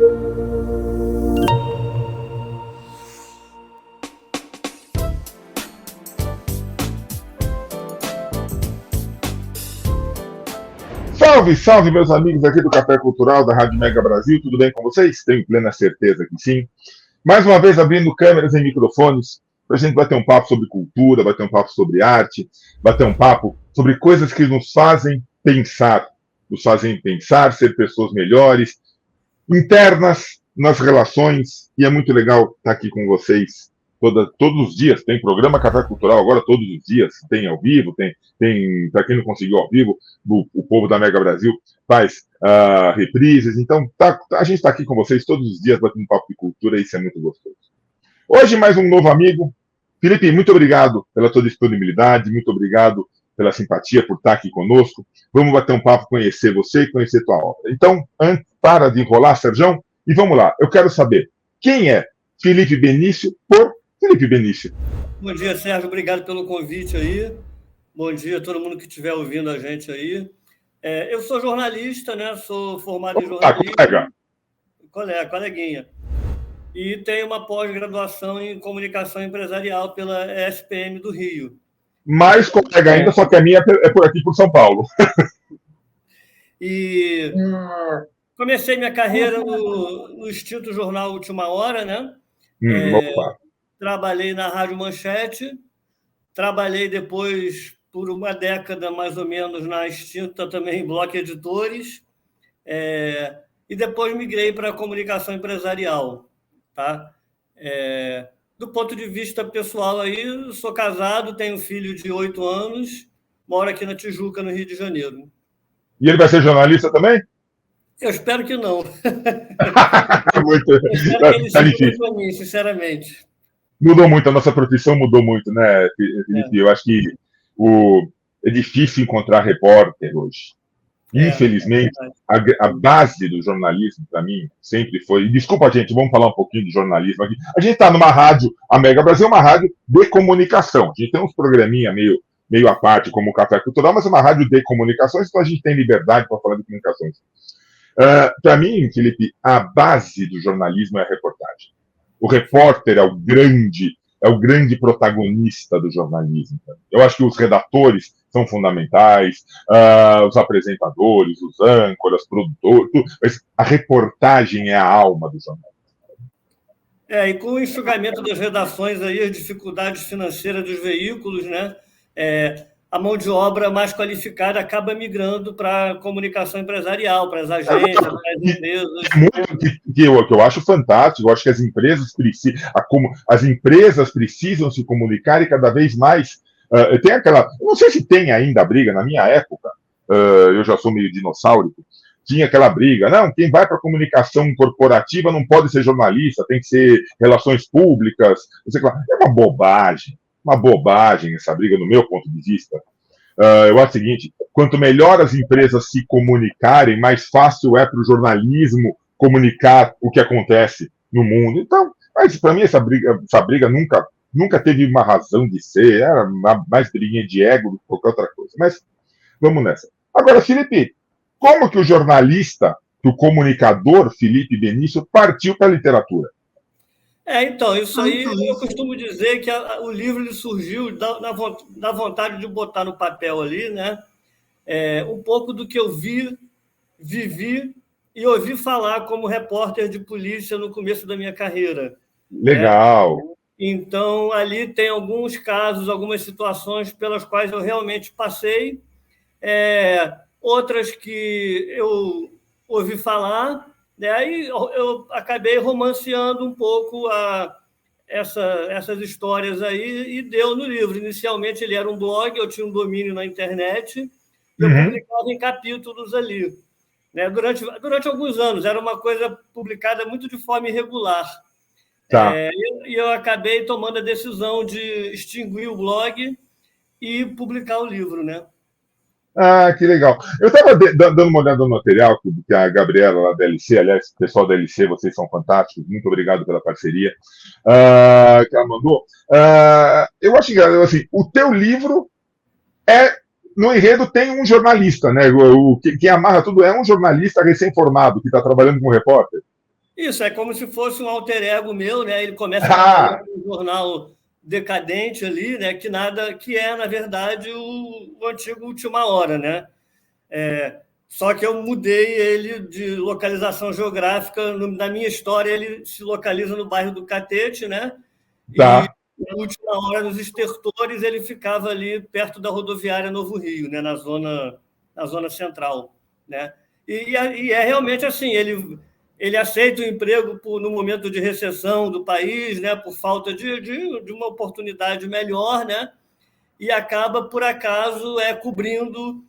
Salve, salve, meus amigos aqui do Café Cultural da Rádio Mega Brasil, tudo bem com vocês? Tenho plena certeza que sim. Mais uma vez abrindo câmeras e microfones para a gente bater um papo sobre cultura, bater um papo sobre arte, bater um papo sobre coisas que nos fazem pensar, ser pessoas melhores, internas nas relações, e é muito legal estar aqui com vocês todos os dias. Tem programa Café Cultural agora todos os dias, tem ao vivo, tem para quem não conseguiu ao vivo, o povo da Mega Brasil faz reprises, então a gente está aqui com vocês todos os dias batendo um papo de cultura, e isso é muito gostoso. Hoje mais um novo amigo. Felipe, muito obrigado pela tua disponibilidade, muito obrigado pela simpatia, por estar aqui conosco. Vamos bater um papo, conhecer você e conhecer tua obra. Então, para de enrolar, Sérgio, e vamos lá. Eu quero saber quem é Felipe Benício por Felipe Benício. Bom dia, Sérgio. Obrigado pelo convite aí. Bom dia a todo mundo que estiver ouvindo a gente aí. Eu sou jornalista, né? Sou formado em jornalismo. Coleguinha. E tenho uma pós-graduação em comunicação empresarial pela ESPM do Rio. Mais colega ainda, só que a minha é por aqui, por São Paulo. E comecei minha carreira no extinto jornal Última Hora, né? Trabalhei na Rádio Manchete, trabalhei depois por uma década, mais ou menos, na extinta também Bloco Editores, e depois migrei para a comunicação empresarial. Tá? Do ponto de vista pessoal, aí, sou casado, tenho um filho de 8 anos, moro aqui na Tijuca, no Rio de Janeiro. E ele vai ser jornalista também? Eu espero que não. Muito. Eu espero que ele seja para mim, sinceramente. Mudou muito, a nossa profissão mudou muito, né, Felipe? Eu acho que é difícil encontrar repórter hoje. Infelizmente, a base do jornalismo, para mim, sempre foi... Desculpa, gente, vamos falar um pouquinho de jornalismo aqui. A gente está numa rádio, a Mega Brasil é uma rádio de comunicação. A gente tem uns programinha meio à parte, como o Café Cultural, mas é uma rádio de comunicações, então a gente tem liberdade para falar de comunicações. Para mim, Felipe, a base do jornalismo é a reportagem. O repórter é o grande protagonista do jornalismo. Eu acho que os redatores são fundamentais, os apresentadores, os âncoras, produtores, tudo, mas a reportagem é a alma do jornalismo. E com o enxugamento das redações, aí, as dificuldades financeiras dos veículos, né? A mão de obra mais qualificada acaba migrando para a comunicação empresarial, para as agências, para as empresas. Que eu acho fantástico. Eu acho que as empresas precisam se comunicar, e cada vez mais tem aquela... Não sei se tem ainda a briga, na minha época, eu já sou meio dinossauro, tinha aquela briga, não, quem vai para a comunicação corporativa não pode ser jornalista, tem que ser relações públicas, não sei o que lá. É uma bobagem essa briga, no meu ponto de vista. Eu acho o seguinte: quanto melhor as empresas se comunicarem, mais fácil é para o jornalismo comunicar o que acontece no mundo. Então, mas para mim essa briga nunca teve uma razão de ser, era mais briguinha de ego do que qualquer outra coisa. Mas vamos nessa. Agora, Felipe, como que o jornalista, que o comunicador Felipe Benício partiu para a literatura? Então, isso aí eu costumo dizer que o livro ele surgiu da vontade de botar no papel ali, né? Um pouco do que eu vivi e ouvi falar como repórter de polícia no começo da minha carreira. Legal. Né? Então, ali tem alguns casos, algumas situações pelas quais eu realmente passei, outras que eu ouvi falar. Aí eu acabei romanceando um pouco essas histórias aí e deu no livro. Inicialmente ele era um blog, eu tinha um domínio na internet e eu publicava em capítulos ali. Né? Durante alguns anos, era uma coisa publicada muito de forma irregular. Tá. E eu acabei tomando a decisão de extinguir o blog e publicar o livro, né? Ah, que legal. Eu estava dando uma olhada no material que a Gabriela, lá da LC, aliás, pessoal da LC, vocês são fantásticos, muito obrigado pela parceria que ela mandou. Eu acho que, assim, o teu livro no enredo tem um jornalista, né? Quem amarra tudo é um jornalista recém-formado que está trabalhando como repórter. Isso, é como se fosse um alter ego meu, né? Ele começa Ah, trabalhando no jornal decadente ali, né? Que é, na verdade, o antigo Última Hora, né? Só que eu mudei ele de localização geográfica. Na minha história, ele se localiza no bairro do Catete, né? E tá. na Última Hora, nos estertores, ele ficava ali perto da rodoviária Novo Rio, né? Na zona central, né? E é realmente assim, ele aceita o emprego no momento de recessão do país, né? Por falta de uma oportunidade melhor, né? E acaba, por acaso, cobrindo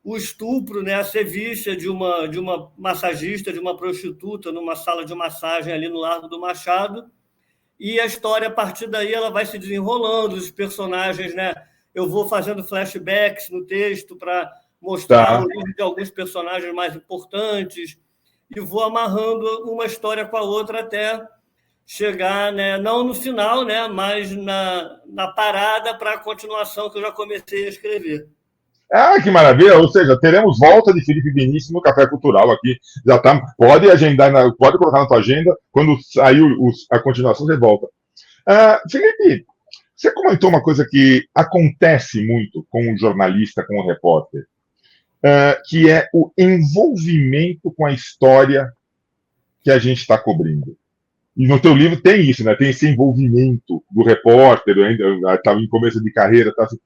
o estupro, né, a sevícia de uma massagista, de uma prostituta, numa sala de massagem ali no Largo do Machado. E a história, a partir daí, ela vai se desenrolando, os personagens, né? Eu vou fazendo flashbacks no texto para mostrar a Tá. origem de alguns personagens mais importantes e vou amarrando uma história com a outra até chegar, né, não no final, né, mas na parada para a continuação que eu já comecei a escrever. Ah, que maravilha! Ou seja, teremos volta de Felipe Vinícius no Café Cultural aqui. Já tá. Pode agendar, pode colocar na tua agenda. Quando sair a continuação, você volta. Felipe, você comentou uma coisa que acontece muito com o jornalista, com o repórter, que é o envolvimento com a história que a gente está cobrindo. E no teu livro tem isso, né? Tem esse envolvimento do repórter, ainda estava em começo de carreira, tá assim.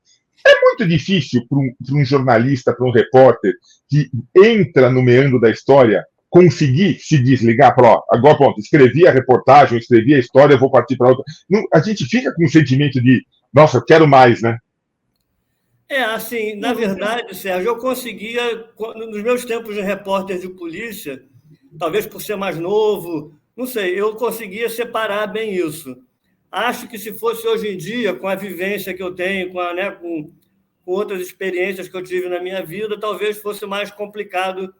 É muito difícil para um jornalista, para um repórter que entra no meandro da história, conseguir se desligar para, agora pronto, escrevi a reportagem, escrevi a história, vou partir para outra. Não, a gente fica com um sentimento de, nossa, eu quero mais, né? Assim, na verdade, Sérgio, eu conseguia, nos meus tempos de repórter de polícia, talvez por ser mais novo, não sei, eu conseguia separar bem isso. Acho que se fosse hoje em dia, com a vivência que eu tenho, com outras experiências que eu tive na minha vida, talvez fosse mais complicado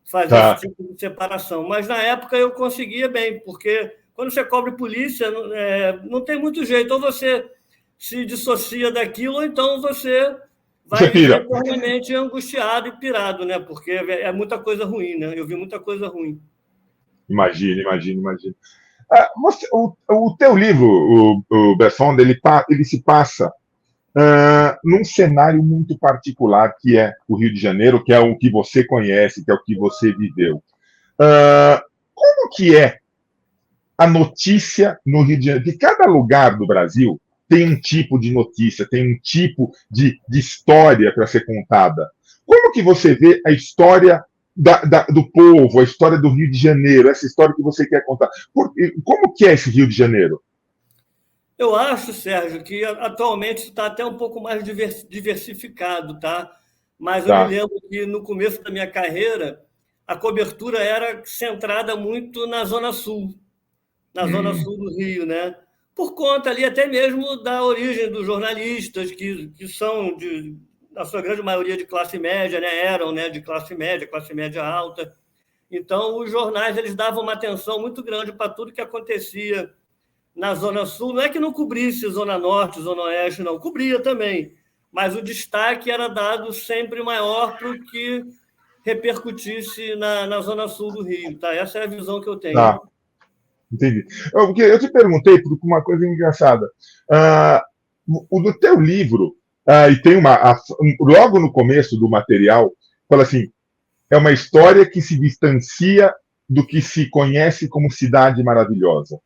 fazer esse Tá. tipo de separação. Mas na época eu conseguia bem, porque quando você cobre polícia, não tem muito jeito. Ou você se dissocia daquilo, ou então você vai Você viver pira. eternamente angustiado e pirado, né? Porque é muita coisa ruim, né? Eu vi muita coisa ruim. Imagina, imagina, imagina. O teu livro, o Besson, ele se passa num cenário muito particular, que é o Rio de Janeiro, que é o que você conhece, que é o que você viveu. Como que é a notícia no Rio de Janeiro? De cada lugar do Brasil tem um tipo de notícia, tem um tipo de história para ser contada. Como que você vê a história do povo, a história do Rio de Janeiro, essa história que você quer contar? Como que é esse Rio de Janeiro? Eu acho, Sérgio, que atualmente está até um pouco mais diversificado, tá? Mas eu me Tá. lembro que no começo da minha carreira, a cobertura era centrada muito na zona sul do Rio, né? Por conta ali até mesmo da origem dos jornalistas, que são, na sua grande maioria, de classe média, né? Eram, né, de classe média alta. Então, os jornais eles davam uma atenção muito grande para tudo que acontecia na Zona Sul. Não é que não cobrisse Zona Norte, Zona Oeste, não. Cobria também. Mas o destaque era dado sempre maior para o que repercutisse na Zona Sul do Rio. Tá? Essa é a visão que eu tenho. Tá. Entendi. Eu te perguntei por uma coisa engraçada. Ah, o do teu livro, e tem logo no começo do material, fala assim: é uma história que se distancia do que se conhece como cidade maravilhosa.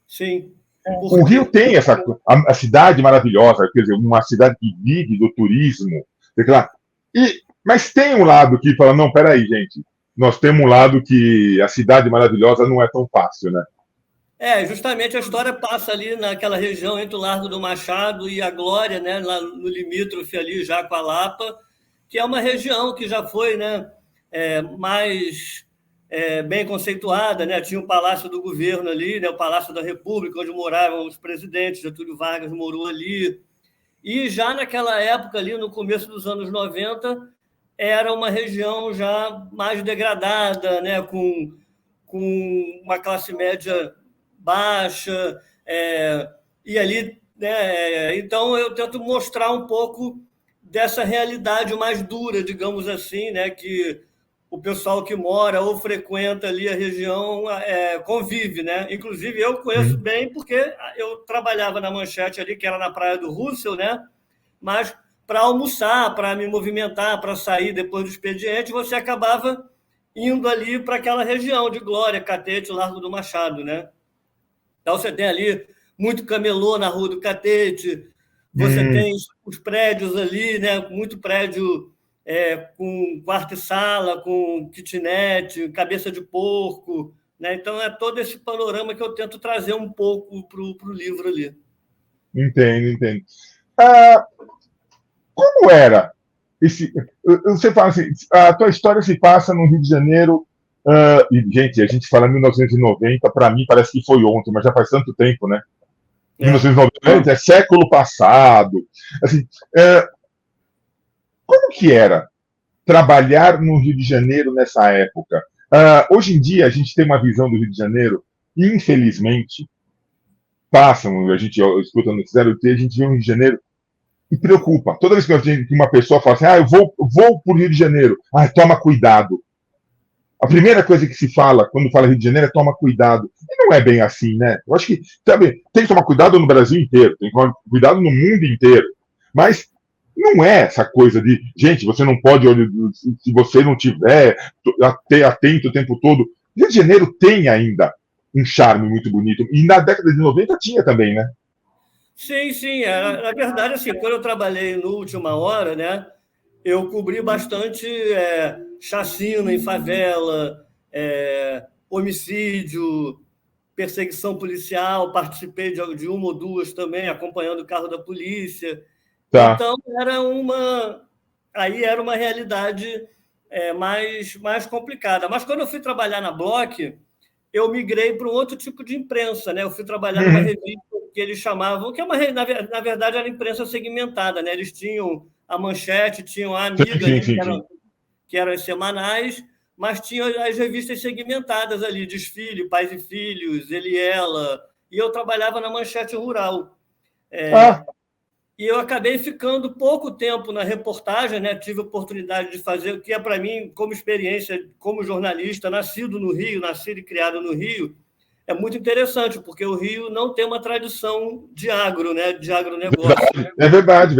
Sim. O Rio Porque tem a cidade maravilhosa, quer dizer, uma cidade que vive do turismo, mas tem um lado que fala: não, peraí, gente, nós temos um lado que a cidade maravilhosa não é tão fácil, né? justamente a história passa ali naquela região entre o Largo do Machado e a Glória, né, lá no limítrofe ali já com a Lapa, que é uma região que já foi, né, mais bem conceituada, né? Tinha o Palácio do Governo ali, né, o Palácio da República, onde moravam os presidentes, Getúlio Vargas morou ali. E já naquela época, ali no começo dos anos 90, era uma região já mais degradada, né, com uma classe média baixa, e ali, né, então eu tento mostrar um pouco dessa realidade mais dura, digamos assim, né, que o pessoal que mora ou frequenta ali a região convive, né? Inclusive, eu conheço bem porque eu trabalhava na Manchete ali, que era na Praia do Russell, né? Mas para almoçar, para me movimentar, para sair depois do expediente, você acabava indo ali para aquela região de Glória, Catete, Largo do Machado, né? Então, você tem ali muito camelô na Rua do Catete, você tem os prédios ali, né? Muito prédio com quarto e sala, com kitnet, cabeça de porco, né? Então, é todo esse panorama que eu tento trazer um pouco para o livro ali. Entendo. Como era você fala assim, a tua história se passa no Rio de Janeiro, e, gente, a gente fala 1990, para mim parece que foi ontem, mas já faz tanto tempo, né? 1990 é século passado. Assim, como que era trabalhar no Rio de Janeiro nessa época? Hoje em dia, a gente tem uma visão do Rio de Janeiro, infelizmente, a gente escuta no noticiário, a gente vê o Rio de Janeiro e preocupa. Toda vez que uma pessoa fala assim, eu vou para o Rio de Janeiro, toma cuidado. A primeira coisa que se fala quando fala Rio de Janeiro é toma cuidado. E não é bem assim, né? Eu acho que, sabe, tem que tomar cuidado no Brasil inteiro, tem que tomar cuidado no mundo inteiro. Mas não é essa coisa de, gente, você não pode, se você não tiver atento o tempo todo. Rio de Janeiro tem ainda um charme muito bonito. E na década de 90 tinha também, né? Sim. Na verdade, assim, quando eu trabalhei no Última Hora, né, eu cobri bastante chacina em favela, homicídio, perseguição policial, participei de uma ou duas também, acompanhando o carro da polícia. Tá. Então, aí era uma realidade mais complicada. Mas quando eu fui trabalhar na Block, eu migrei para um outro tipo de imprensa, né? Eu fui trabalhar numa revista que eles chamavam, que na verdade era imprensa segmentada, né? Eles tinham a Manchete, tinham a Amiga, que eram as semanais, mas tinham as revistas segmentadas ali, Desfile, Pais e Filhos, Ele e Ela, e eu trabalhava na Manchete Rural. E eu acabei ficando pouco tempo na reportagem, né? Tive a oportunidade de fazer o que é, para mim, como experiência como jornalista, nascido no Rio, nascido e criado no Rio, é muito interessante, porque o Rio não tem uma tradição de agro, né? De agronegócio. É verdade.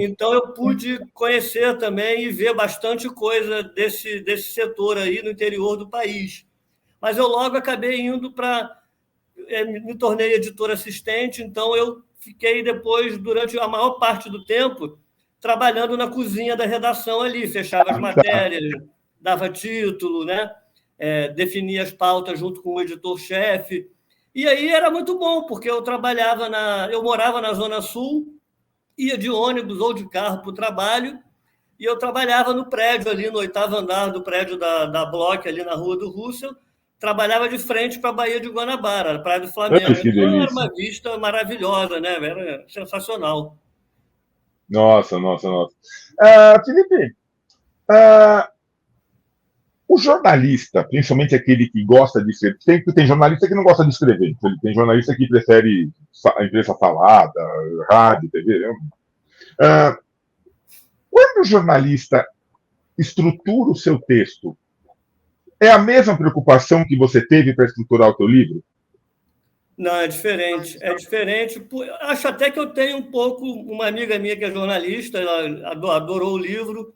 Então, eu pude conhecer também e ver bastante coisa desse setor aí no interior do país. Mas eu logo acabei indo me tornei editor assistente, então eu fiquei depois, durante a maior parte do tempo, trabalhando na cozinha da redação ali, fechava as matérias, dava título, né? Definia as pautas junto com o editor-chefe. E aí era muito bom, porque eu morava na Zona Sul, ia de ônibus ou de carro para o trabalho, e eu trabalhava no prédio ali, no 8º andar do prédio da Block, ali na Rua do Russell, trabalhava de frente para a Baía de Guanabara, a Praia do Flamengo. Então, era uma vista maravilhosa, né? Era sensacional. Nossa. Felipe, o jornalista, principalmente aquele que gosta de escrever, tem jornalista que não gosta de escrever, tem jornalista que prefere a imprensa falada, rádio, TV. Quando o jornalista estrutura o seu texto, é a mesma preocupação que você teve para estruturar o teu livro? Não, é diferente. Acho até que eu tenho um pouco... Uma amiga minha que é jornalista, ela adorou o livro,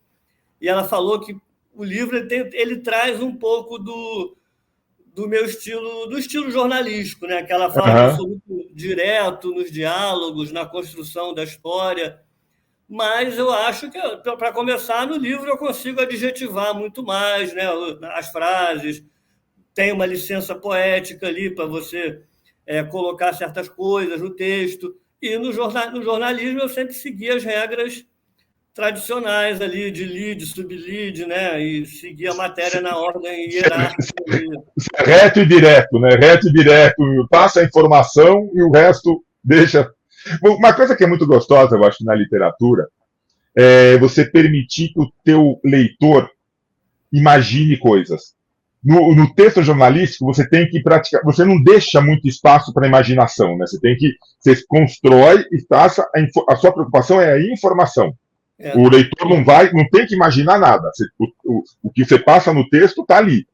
e ela falou que o livro ele traz um pouco do meu estilo, do estilo jornalístico, né? Que ela fala que eu sou muito direto nos diálogos, na construção da história. Mas eu acho que, para começar, no livro eu consigo adjetivar muito mais, né? As frases, tem uma licença poética ali para você colocar certas coisas no texto. E no jornalismo eu sempre segui as regras tradicionais ali, de lead, sublead, né? E seguir a matéria na ordem hierárquica. Reto e direto, né? Reto e direto, passa a informação e o resto deixa... Uma coisa que é muito gostosa, eu acho, na literatura, é você permitir que o teu leitor imagine coisas. No texto jornalístico, você tem que praticar, você não deixa muito espaço para imaginação, né? Você constrói e passa, a sua preocupação é a informação. O leitor não tem que imaginar nada. O que você passa no texto está ali.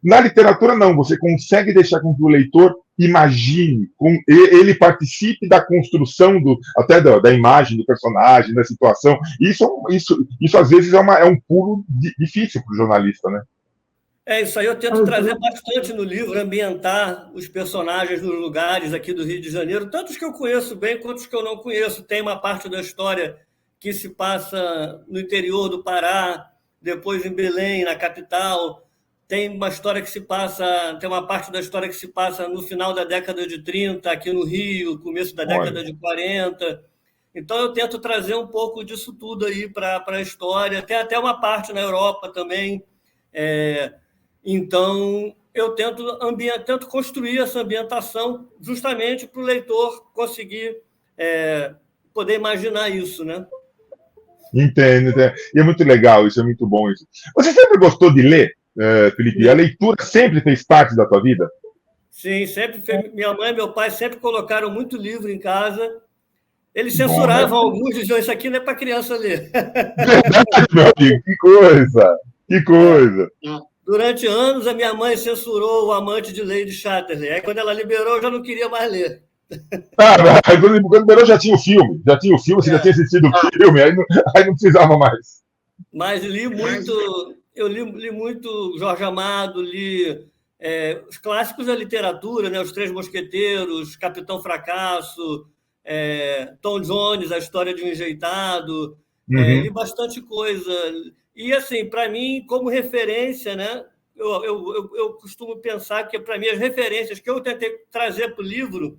Na literatura, não. Você consegue deixar com que o leitor imagine, ele participe da construção até da imagem do personagem, da situação. Isso às vezes é um pulo difícil para o jornalista, né? Isso aí eu tento trazer bastante no livro, ambientar os personagens nos lugares aqui do Rio de Janeiro, tanto os que eu conheço bem quanto os que eu não conheço. Tem uma parte da história que se passa no interior do Pará, depois em Belém, na capital. Tem uma parte da história que se passa no final da década de 30, aqui no Rio, começo da década de 40. Então eu tento trazer um pouco disso tudo aí para a história. Tem até uma parte na Europa também. Então, eu tento construir essa ambientação justamente para o leitor conseguir poder imaginar isso, né? Entendo. E é muito legal isso, é muito bom isso. Você sempre gostou de ler, Felipe? Sim. A leitura sempre fez parte da tua vida? Sim, sempre. Minha mãe e meu pai sempre colocaram muito livro em casa. Eles censuravam alguns, diziam, isso aqui não é para criança ler. Verdade, meu amigo, que coisa! Que coisa! Durante anos, a minha mãe censurou O Amante de Lady Chatterley. Aí, quando ela liberou, eu já não queria mais ler. Quando liberou, já tinha o filme. Você já tinha assistido o filme, aí não precisava mais. Mas li muito... Eu li muito Jorge Amado, li os clássicos da literatura, né? Os Três Mosqueteiros, Capitão Fracasso, Tom Jones, A História de um Enjeitado. Li bastante coisa. E, assim, para mim, como referência, né? Eu costumo pensar que, para mim, as referências que eu tentei trazer para o livro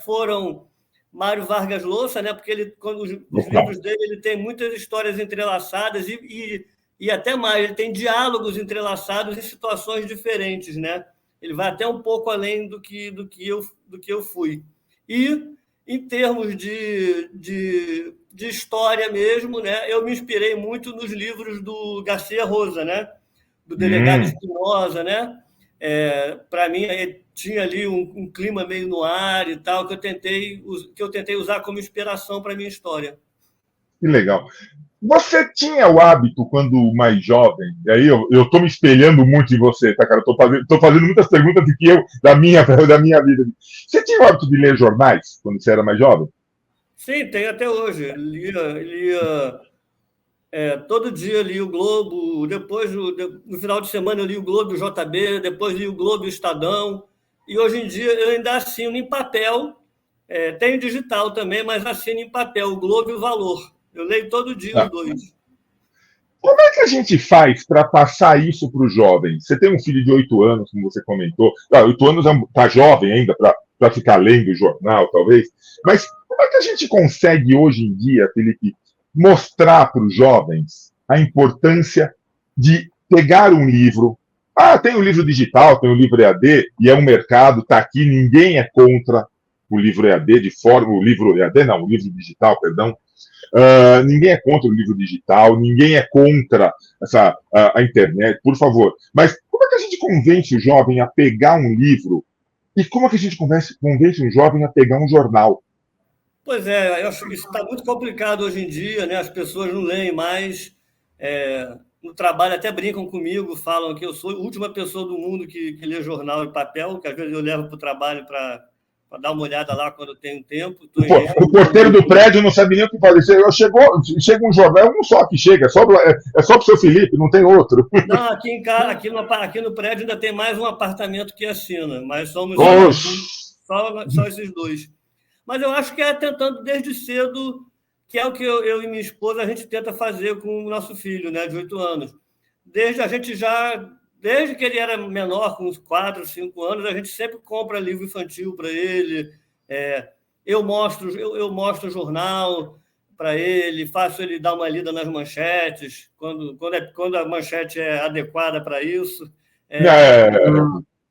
foram Mário Vargas Llosa, né? Porque os livros dele, ele tem muitas histórias entrelaçadas e até mais, ele tem diálogos entrelaçados em situações diferentes, né? Ele vai até um pouco além do que eu fui. E, em termos de história mesmo, né? Eu me inspirei muito nos livros do Garcia Rosa, né? Do Delegado Espinosa, né? Para mim, tinha ali um clima meio no ar e tal, que eu tentei usar como inspiração para a minha história. Que legal. Você tinha o hábito, quando mais jovem, e aí eu estou me espelhando muito em você, tá, cara? Estou fazendo muitas perguntas da minha vida. Você tinha o hábito de ler jornais quando você era mais jovem? Sim, tenho até hoje. Lia todo dia li o Globo, depois, no final de semana, eu li o Globo e o JB, depois li o Globo e o Estadão, e hoje em dia eu ainda assino em papel, tenho digital também, mas assino em papel o Globo e o Valor. Eu leio todo dia os dois. Como é que a gente faz para passar isso para os jovens? Você tem um filho de 8 anos, como você comentou. 8 anos está jovem ainda para ficar lendo o jornal, talvez. Mas como é que a gente consegue hoje em dia, Felipe, mostrar para os jovens a importância de pegar um livro? Tem um livro digital, tem um livro EAD, e é um mercado, está aqui, ninguém é contra o livro EAD o livro digital, perdão. Ninguém é contra o livro digital, ninguém é contra a internet, por favor. Mas como é que a gente convence o jovem a pegar um livro? E como é que a gente convence um jovem a pegar um jornal? Pois é, eu acho que isso está muito complicado hoje em dia, né? As pessoas não leem mais. No trabalho até brincam comigo, falam que eu sou a última pessoa do mundo que lê jornal em papel, que às vezes eu levo para o trabalho para dar uma olhada lá quando eu tenho tempo. O porteiro do prédio não sabe nem o que fazer. Chega um jornal, um só que chega, é só para o seu Felipe, não tem outro. Não, aqui no prédio ainda tem mais um apartamento que assina, mas somos só esses dois. Mas eu acho que é tentando desde cedo, que é o que eu e minha esposa a gente tenta fazer com o nosso filho, né, de 8 anos. Desde que ele era menor, com uns 4, 5 anos, a gente sempre compra livro infantil para ele. Eu mostro o jornal para ele, faço ele dar uma lida nas manchetes, quando a manchete é adequada para isso.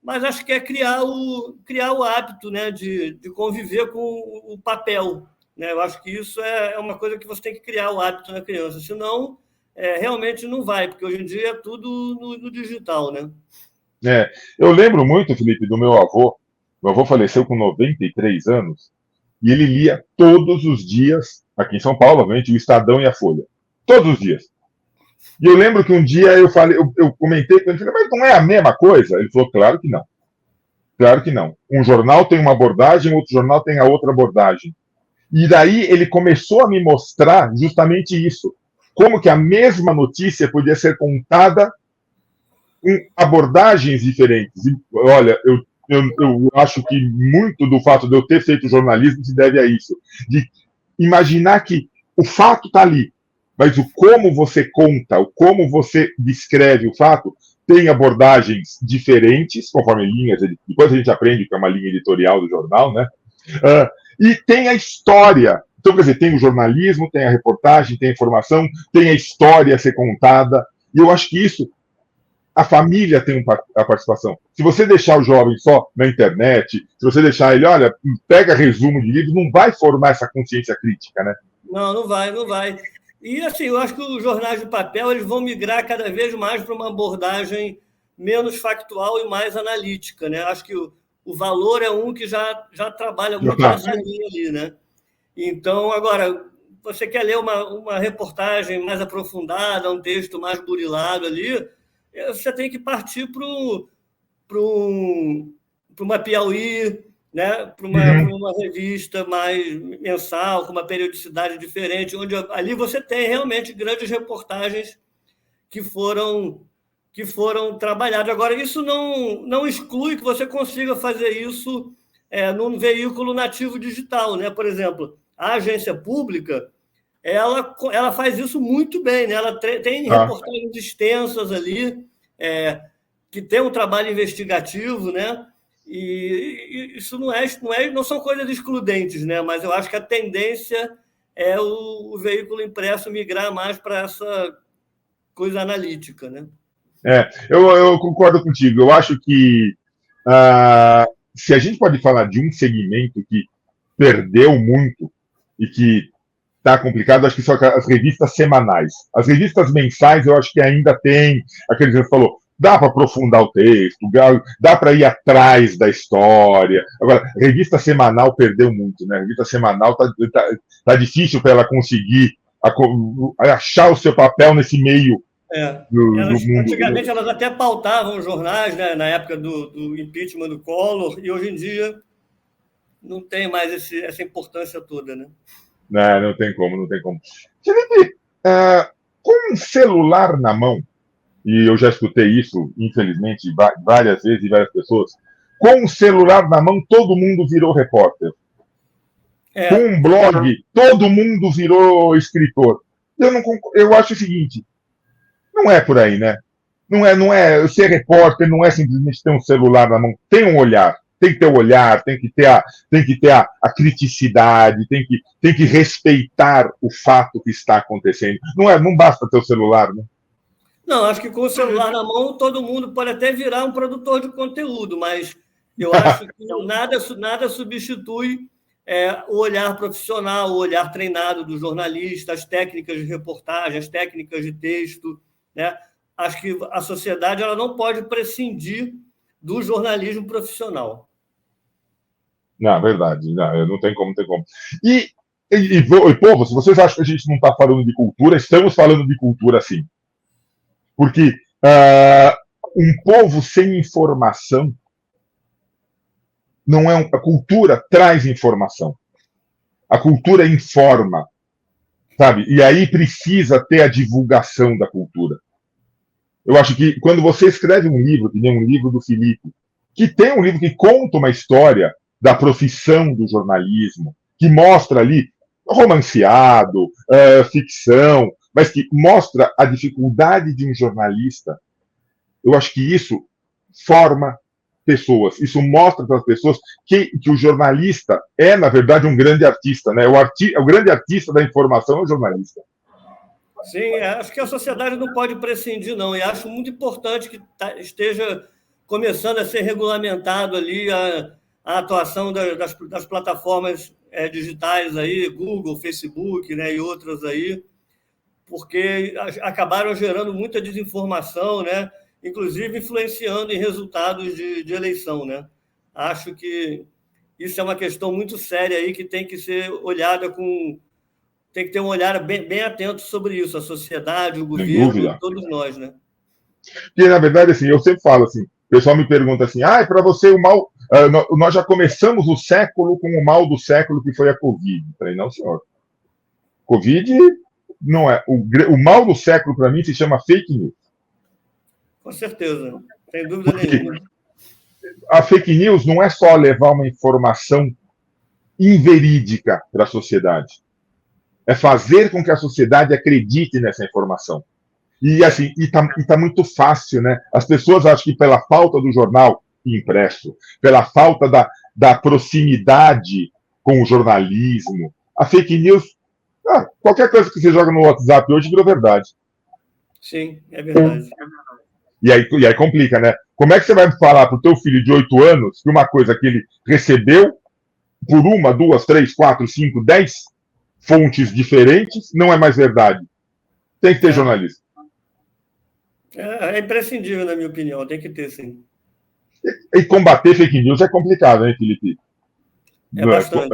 Mas acho que é criar o hábito, né, de conviver com o papel. Né? Eu acho que isso é uma coisa que você tem que criar o hábito na criança, senão realmente não vai, porque hoje em dia é tudo no digital, né? Eu lembro muito, Felipe, do meu avô. Meu avô faleceu com 93 anos e ele lia todos os dias Aqui em São Paulo, obviamente, o Estadão e a Folha. Todos os dias. E eu lembro que um dia eu falei, eu comentei com ele, falei, mas não é a mesma coisa? Ele falou, claro que não. Claro que não. Um jornal tem uma abordagem, outro jornal tem a outra abordagem. E daí ele começou a me mostrar justamente isso. Como que a mesma notícia podia ser contada com abordagens diferentes. E, olha, eu acho que muito do fato de eu ter feito jornalismo se deve a isso. De imaginar que o fato está ali, mas o como você conta, o como você descreve o fato, tem abordagens diferentes, conforme linhas. Depois a gente aprende que é uma linha editorial do jornal, né? E tem a história. Então, quer dizer, tem o jornalismo, tem a reportagem, tem a informação, tem a história a ser contada. E eu acho que isso, a família tem a participação. Se você deixar o jovem só na internet, se você deixar ele, olha, pega resumo de livros, não vai formar essa consciência crítica, né? Não, não vai, não vai. E assim, eu acho que os jornais de papel eles vão migrar cada vez mais para uma abordagem menos factual e mais analítica, né? Acho que o Valor é um que já trabalha muito nessa linha ali, né? Então, agora, você quer ler uma reportagem mais aprofundada, um texto mais burilado ali, você tem que partir para uma Piauí, né? Para uma revista mais mensal, com uma periodicidade diferente, onde ali você tem realmente grandes reportagens que foram trabalhadas. Agora, isso não exclui que você consiga fazer isso num veículo nativo digital, né? Por exemplo, a agência pública ela faz isso muito bem, né? Ela tem reportagens extensas ali, que tem um trabalho investigativo, né? E isso não são coisas excludentes, né? Mas eu acho que a tendência é o veículo impresso migrar mais para essa coisa analítica, né? Eu concordo contigo. Eu acho que se a gente pode falar de um segmento que perdeu muito e que está complicado, acho que são as revistas semanais. As revistas mensais, eu acho que ainda tem, aquele que você falou, dá para aprofundar o texto, dá para ir atrás da história. Agora, revista semanal perdeu muito, né? Revista semanal tá difícil para ela conseguir achar o seu papel nesse meio do mundo. Antigamente elas até pautavam os jornais, né, na época do impeachment do Collor, e hoje em dia não tem mais essa importância toda, né? Não tem como, não tem como. Felipe, com um celular na mão, e eu já escutei isso, infelizmente, várias vezes de várias pessoas, com um celular na mão, todo mundo virou repórter. Com um blog, todo mundo virou escritor. Eu acho o seguinte, não é por aí, né? Não é ser repórter, não é simplesmente ter um celular na mão, tem um olhar. Tem que ter o olhar, tem que ter a criticidade, tem que respeitar o fato que está acontecendo. Não basta ter o celular, né? Não, acho que com o celular na mão todo mundo pode até virar um produtor de conteúdo, mas eu acho que nada substitui o olhar profissional, o olhar treinado do jornalista, as técnicas de reportagem, as técnicas de texto, né? Acho que a sociedade ela não pode prescindir do jornalismo profissional. Não, verdade, não tem como, não tem como. E povo, se vocês acham que a gente não está falando de cultura, estamos falando de cultura sim. Porque um povo sem informação não é a cultura traz informação. A cultura informa, sabe? E aí precisa ter a divulgação da cultura. Eu acho que quando você escreve um livro, que nem um livro do Felipe, que tem um livro que conta uma história da profissão do jornalismo, que mostra ali romanceado, ficção, mas que mostra a dificuldade de um jornalista, eu acho que isso forma pessoas. Isso mostra para as pessoas que o jornalista é, na verdade, um grande artista, né? O grande artista da informação é o jornalista. Sim, acho que a sociedade não pode prescindir, não. E acho muito importante que esteja começando a ser regulamentado ali a atuação das plataformas digitais aí, Google, Facebook, né, e outras aí, porque acabaram gerando muita desinformação, né, inclusive influenciando em resultados de eleição, né? Acho que isso é uma questão muito séria aí que tem que ser olhada com tem que ter um olhar bem atento sobre isso, a sociedade, o Sem governo, dúvida. todos nós, né? Porque, na verdade, assim, eu sempre falo assim, o pessoal me pergunta assim, para você o mal... nós já começamos o século com o mal do século, que foi a Covid. Eu falei, não, senhor. Covid não é... O mal do século, para mim, se chama fake news. Com certeza, sem dúvida nenhuma. A fake news não é só levar uma informação inverídica para a sociedade. É fazer com que a sociedade acredite nessa informação. E assim, tá muito fácil, né? As pessoas acham que pela falta do jornal impresso, pela falta da proximidade com o jornalismo, a fake news, qualquer coisa que você joga no WhatsApp hoje virou verdade. Sim, é verdade. E aí complica, né? Como é que você vai falar para o teu filho de 8 anos que uma coisa que ele recebeu por 1, 2, 3, 4, 5, 10 fontes diferentes não é mais verdade? Tem que ter jornalista. É imprescindível, na minha opinião, tem que ter, sim. E combater fake news é complicado, hein, Felipe? É bastante.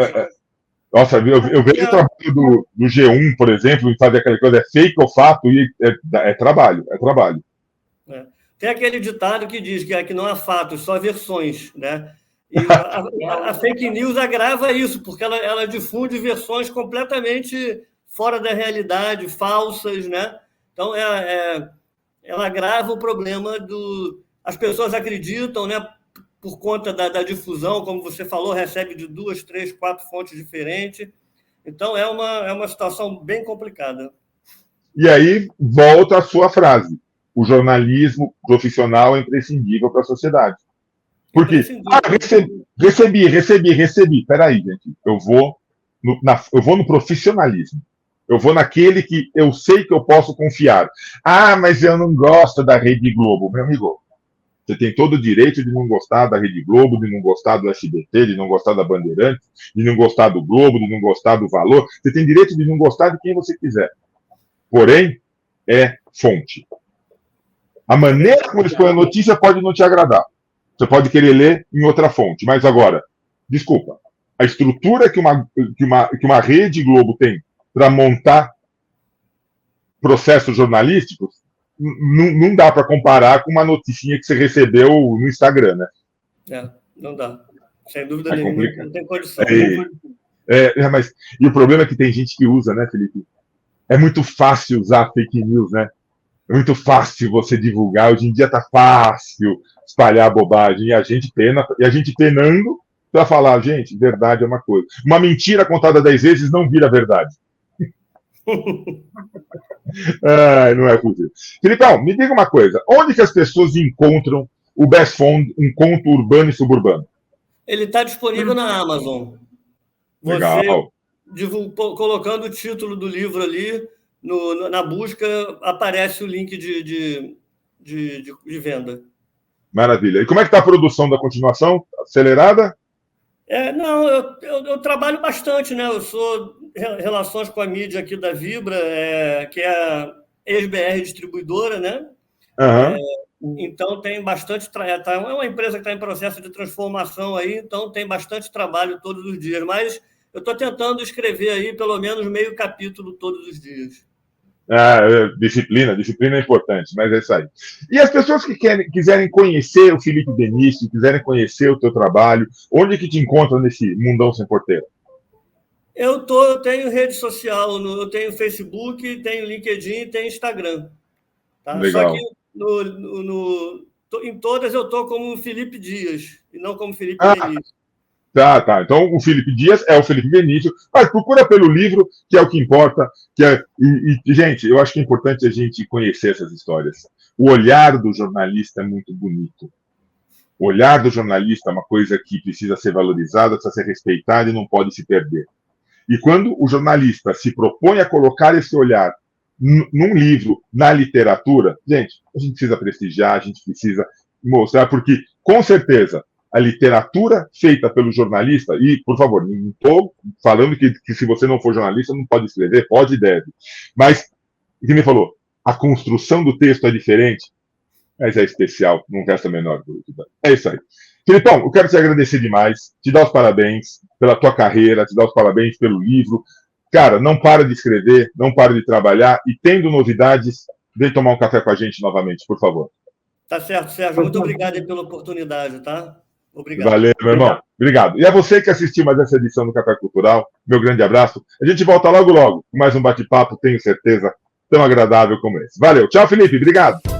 Nossa, eu vejo o trabalho do G1, por exemplo, em fazer aquela coisa, é fake ou fato, e é trabalho. Tem aquele ditado que diz que não há fatos, só versões, né? E a fake news agrava isso, porque ela difunde versões completamente fora da realidade, falsas, né? Então, ela agrava o problema as pessoas acreditam, né? Por conta da difusão, como você falou, recebe de 2, 3, 4 fontes diferentes. Então, é uma situação bem complicada. E aí, volta a sua frase. O jornalismo profissional é imprescindível para a sociedade. Porque, recebi. Peraí, gente. Eu vou no profissionalismo. Eu vou naquele que eu sei que eu posso confiar. Mas eu não gosto da Rede Globo. Meu amigo, você tem todo o direito de não gostar da Rede Globo, de não gostar do SBT, de não gostar da Bandeirantes, de não gostar do Globo, de não gostar do Valor. Você tem direito de não gostar de quem você quiser. Porém, é fonte. A maneira como eles põem a notícia pode não te agradar. Você pode querer ler em outra fonte. Mas agora, desculpa, a estrutura que uma Rede Globo tem para montar processos jornalísticos não dá para comparar com uma noticinha que você recebeu no Instagram, né? Não dá. Sem dúvida nenhuma, não tem condição. Mas, e o problema é que tem gente que usa, né, Felipe? É muito fácil usar fake news, né? É muito fácil você divulgar. Hoje em dia tá fácil espalhar bobagem. E a gente penando para falar, gente, verdade é uma coisa. Uma mentira contada 10 vezes não vira verdade. Não é possível. Filipão, me diga uma coisa. Onde que as pessoas encontram o Best Fond, um conto urbano e suburbano? Ele está disponível na Amazon. Legal. Colocando o título do livro ali, na busca, aparece o link de venda. Maravilha. E como é que está a produção da continuação? Acelerada? Não, eu trabalho bastante, né? Eu sou relações com a mídia aqui da Vibra, que é a ex-BR Distribuidora, né? Então tem bastante... É uma empresa que está em processo de transformação aí, então tem bastante trabalho todos os dias, mas eu estou tentando escrever aí pelo menos meio capítulo todos os dias. Disciplina é importante, mas é isso aí. E as pessoas que quiserem conhecer o Felipe Benício, quiserem conhecer o teu trabalho, onde que te encontram nesse mundão sem porteira? Eu tenho rede social, eu tenho Facebook, tenho LinkedIn, tenho Instagram. Tá? Legal. Só que em todas eu estou como Felipe Dias, e não como Felipe Benício. Tá. Então, o Felipe Dias é o Felipe Benício, mas procura pelo livro, que é o que importa. Gente, eu acho que é importante a gente conhecer essas histórias. O olhar do jornalista é muito bonito. O olhar do jornalista é uma coisa que precisa ser valorizada, precisa ser respeitada e não pode se perder. E quando o jornalista se propõe a colocar esse olhar num livro, na literatura, gente, a gente precisa prestigiar, a gente precisa mostrar, porque, com certeza, a literatura feita pelo jornalista, e, por favor, não estou falando que se você não for jornalista não pode escrever, pode e deve, mas, como ele falou, a construção do texto é diferente, mas é especial, não resta a menor dúvida. É isso aí. Filipão, eu quero te agradecer demais, te dar os parabéns pela tua carreira, te dar os parabéns pelo livro. cara, não para de escrever, não para de trabalhar e tendo novidades, vem tomar um café com a gente novamente, por favor. Tá certo, Sérgio. Muito obrigado aí pela oportunidade, tá? Obrigado. Valeu, meu irmão. Obrigado. E a você que assistiu mais essa edição do Café Cultural, meu grande abraço. A gente volta logo, logo, com mais um bate-papo, tenho certeza, tão agradável como esse. Valeu. Tchau, Felipe. Obrigado.